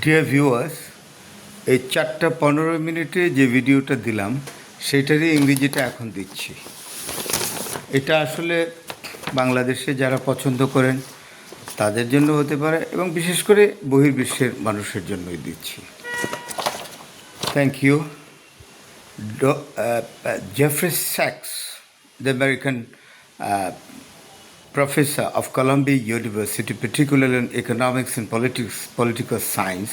Dear viewers, এই 4:15 যে ভিডিওটা দিলাম সেটারই ইংরেজিটা এখন দিচ্ছি। এটা আসলে বাংলাদেশে যারা পছন্দ করেন তাদের জন্য হতে পারে এবং বিশেষ করে বহির্বিশ্বের মানুষের জন্যই দিচ্ছি। Thank you. Jeffrey Sachs, the American professor of Columbia University, particularly in economics and political science,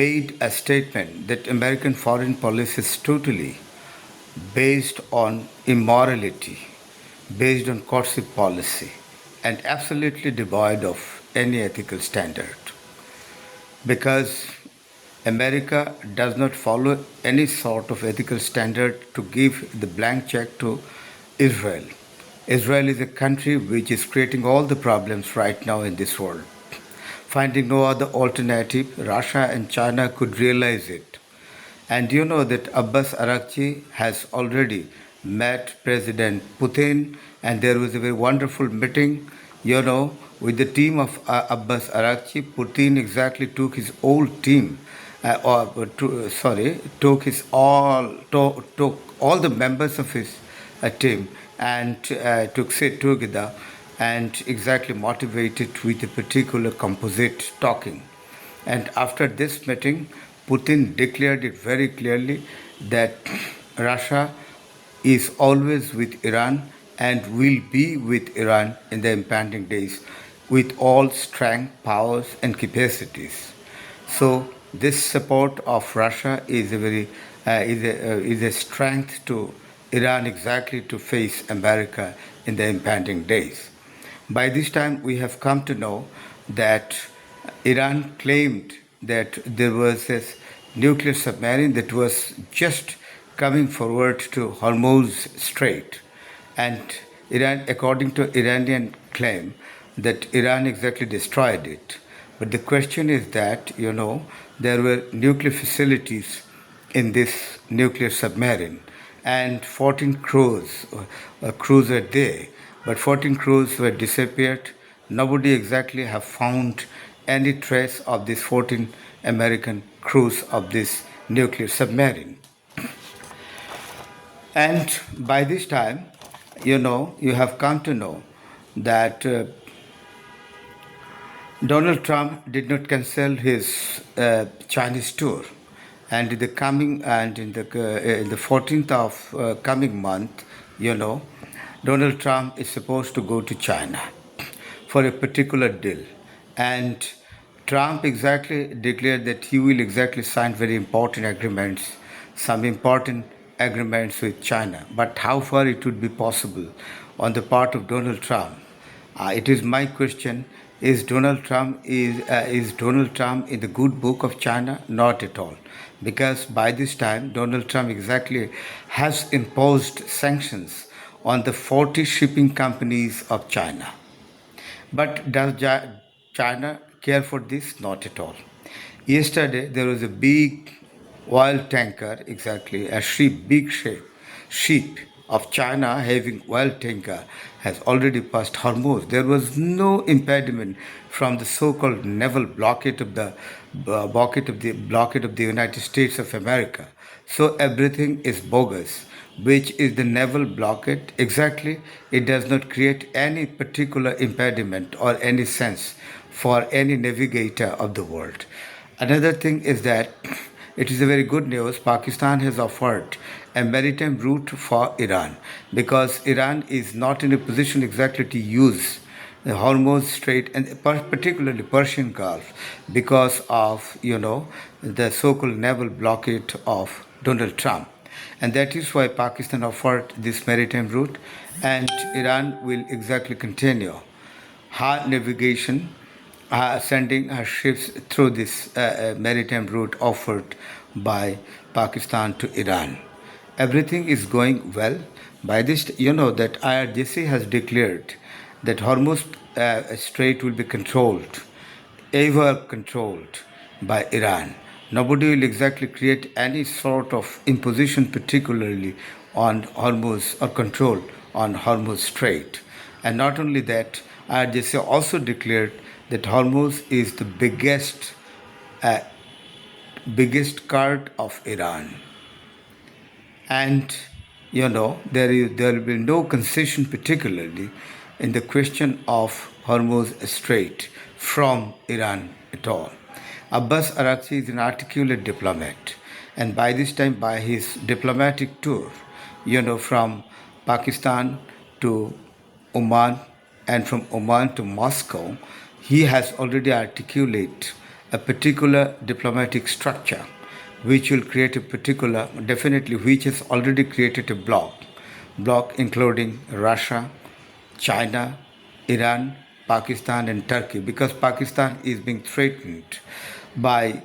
made a statement that American foreign policy is totally based on immorality, based on coercive policy, and absolutely devoid of any ethical standard. Because America does not follow any sort of ethical standard to give the blank check to Israel. Israel is a country which is creating all the problems right now in this world. Finding no other alternative, Russia and China could realize it. And you know that Abbas Arakchi has already met President Putin, and there was a very wonderful meeting, with the team of Abbas Arakchi. Putin exactly took his whole team, took all the members of his team and took sit together and exactly motivated with a particular composite talking. And after this meeting, Putin declared it very clearly that Russia is always with Iran and will be with Iran in the impending days with all strength, powers, and capacities. So this support of Russia is a strength to Iran exactly to face America in the impending days. By this time, we have come to know that Iran claimed that there was this nuclear submarine that was just coming forward to Hormuz Strait. And Iran, according to Iranian claim, that Iran exactly destroyed it. But the question is that, there were nuclear facilities in this nuclear submarine and 14 crews were there, but 14 crews were disappeared. Nobody exactly have found any trace of these 14 American crews of this nuclear submarine. And by this time, you have come to know that Donald Trump did not cancel his Chinese tour, and in the 14th of coming month, Donald Trump is supposed to go to China for a particular deal, and Trump exactly declared that he will exactly sign very important agreements, some important agreements with China. But how far it would be possible on the part of Donald Trump? It is my question: Is Donald Trump in the good book of China? Not at all, because by this time Donald Trump exactly has imposed sanctions on the 40 shipping companies of China. But does China care for this? Not at all. Yesterday there was a big oil tanker, exactly a big ship of China having oil tanker has already passed Hormuz. There was no impediment from the so-called naval blockade of the United States of America. So everything is bogus, which is the naval blockade. Exactly, it does not create any particular impediment or any sense for any navigator of the world. Another thing is that it is a very good news. Pakistan has offered a maritime route for Iran because Iran is not in a position exactly to use the Hormuz Strait and particularly Persian Gulf because of the so-called naval blockade of Donald Trump. And that is why Pakistan offered this maritime route, and Iran will exactly continue her navigation, sending her ships through this maritime route offered by Pakistan to Iran. Everything is going well. By this, that IRGC has declared that Hormuz Strait will be controlled, ever controlled by Iran. Nobody will exactly create any sort of imposition, particularly on Hormuz or control on Hormuz Strait. And not only that, IRGC also declared that Hormuz is the biggest biggest card of Iran. And there will be no concession, particularly in the question of Hormuz Strait from Iran at all. Abbas Araghchi is an articulate diplomat, and by this time, by his diplomatic tour, from Pakistan to Oman and from Oman to Moscow, he has already articulated a particular diplomatic structure which will create a particular, definitely, which has already created a bloc including Russia, China, Iran, Pakistan, and Turkey, because Pakistan is being threatened by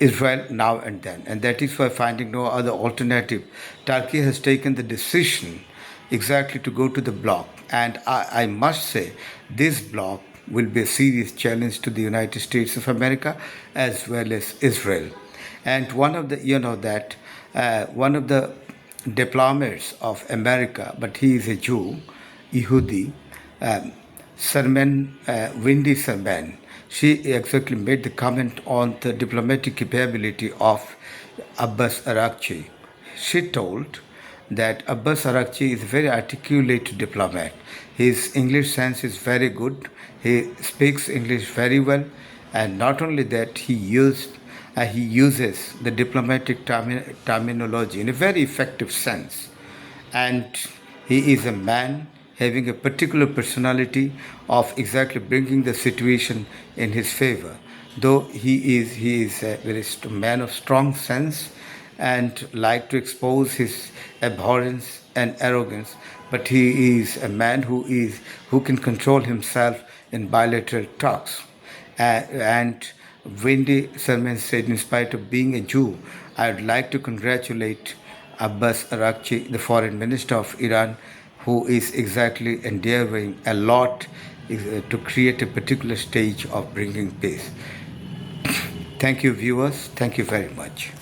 Israel now and then, and that is why, finding no other alternative, Turkey has taken the decision exactly to go to the bloc. And I must say, this bloc will be a serious challenge to the United States of America as well as Israel. And one of the, one of the diplomats of America, but he is a Jew, Yehudi, Wendy Sherman, she exactly made the comment on the diplomatic capability of Abbas Araghchi. She told that Abbas Araghchi is a very articulate diplomat. His English sense is very good. He speaks English very well, and not only that, he uses the diplomatic terminology in a very effective sense. And he is a man having a particular personality of exactly bringing the situation in his favor. Though he is a very man of strong sense and like to expose his abhorrence and arrogance, but he is a man who can control himself in bilateral talks. And Wendy Sherman said, in spite of being a Jew, I would like to congratulate Abbas Araghchi, the foreign minister of Iran, who is exactly endeavoring a lot to create a particular stage of bringing peace. Thank you, viewers. Thank you very much.